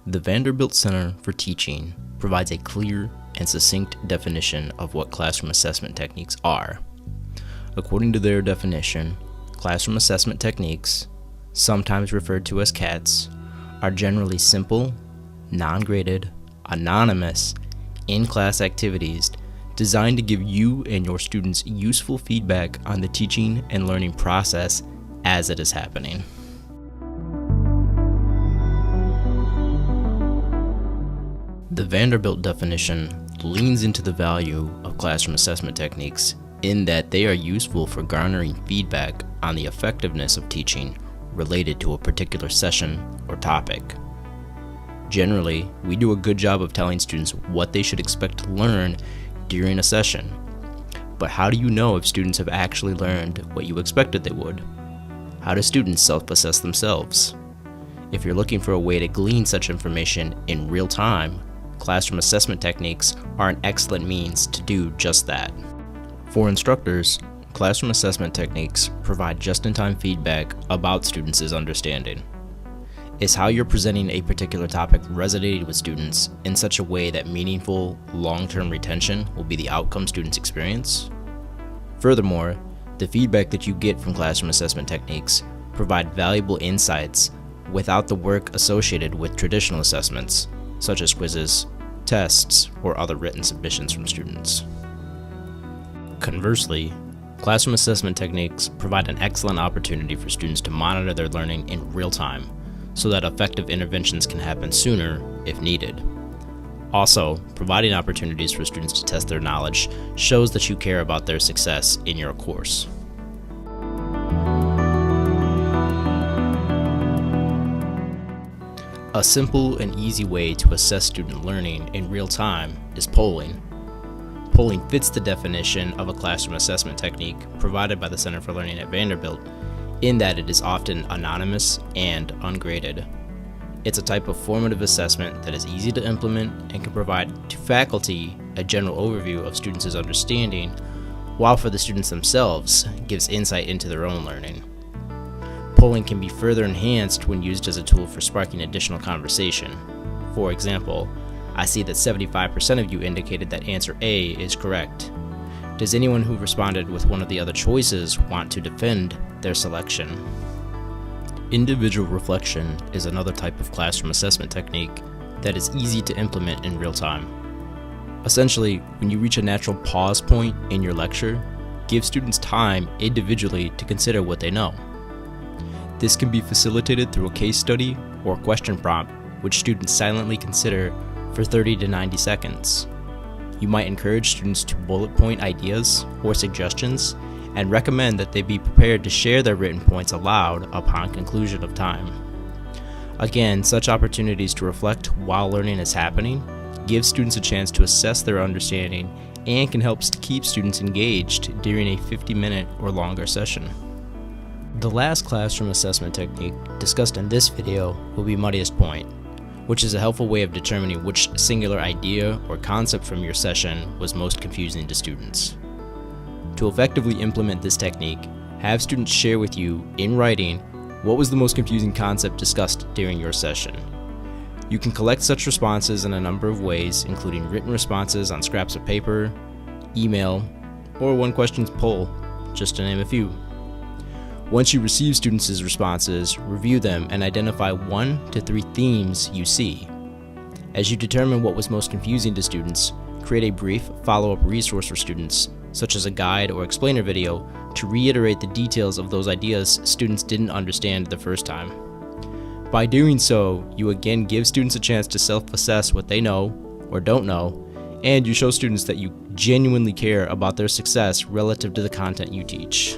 The Vanderbilt Center for Teaching provides a clear and succinct definition of what classroom assessment techniques are. According to their definition, classroom assessment techniques, sometimes referred to as CATs, are generally simple, non-graded, anonymous, in-class activities designed to give you and your students useful feedback on the teaching and learning process as it is happening. The Vanderbilt definition leans into the value of classroom assessment techniques in that they are useful for garnering feedback on the effectiveness of teaching related to a particular session or topic. Generally, we do a good job of telling students what they should expect to learn during a session. But how do you know if students have actually learned what you expected they would? How do students self-assess themselves? If you're looking for a way to glean such information in real time, classroom assessment techniques are an excellent means to do just that. For instructors, classroom assessment techniques provide just-in-time feedback about students' understanding. Is how you're presenting a particular topic resonating with students in such a way that meaningful, long-term retention will be the outcome students experience? Furthermore, the feedback that you get from classroom assessment techniques provide valuable insights without the work associated with traditional assessments, such as quizzes, tests, or other written submissions from students. Conversely, classroom assessment techniques provide an excellent opportunity for students to monitor their learning in real time, so that effective interventions can happen sooner if needed. Also, providing opportunities for students to test their knowledge shows that you care about their success in your course. A simple and easy way to assess student learning in real time is polling. Polling fits the definition of a classroom assessment technique provided by the Center for Learning at Vanderbilt in that it is often anonymous and ungraded. It's a type of formative assessment that is easy to implement and can provide to faculty a general overview of students' understanding, while for the students themselves gives insight into their own learning. Polling can be further enhanced when used as a tool for sparking additional conversation. For example, I see that 75% of you indicated that answer A is correct. Does anyone who responded with one of the other choices want to defend their selection? Individual reflection is another type of classroom assessment technique that is easy to implement in real time. Essentially, when you reach a natural pause point in your lecture, give students time individually to consider what they know. This can be facilitated through a case study or question prompt, which students silently consider for 30 to 90 seconds. You might encourage students to bullet point ideas or suggestions and recommend that they be prepared to share their written points aloud upon conclusion of time. Again, such opportunities to reflect while learning is happening give students a chance to assess their understanding and can help to keep students engaged during a 50-minute or longer session. The last classroom assessment technique discussed in this video will be muddiest point, which is a helpful way of determining which singular idea or concept from your session was most confusing to students. To effectively implement this technique, have students share with you in writing what was the most confusing concept discussed during your session. You can collect such responses in a number of ways, including written responses on scraps of paper, email, or one-question poll, just to name a few. Once you receive students' responses, review them and identify 1 to 3 themes you see. As you determine what was most confusing to students, create a brief follow-up resource for students, such as a guide or explainer video, to reiterate the details of those ideas students didn't understand the first time. By doing so, you again give students a chance to self-assess what they know or don't know, and you show students that you genuinely care about their success relative to the content you teach.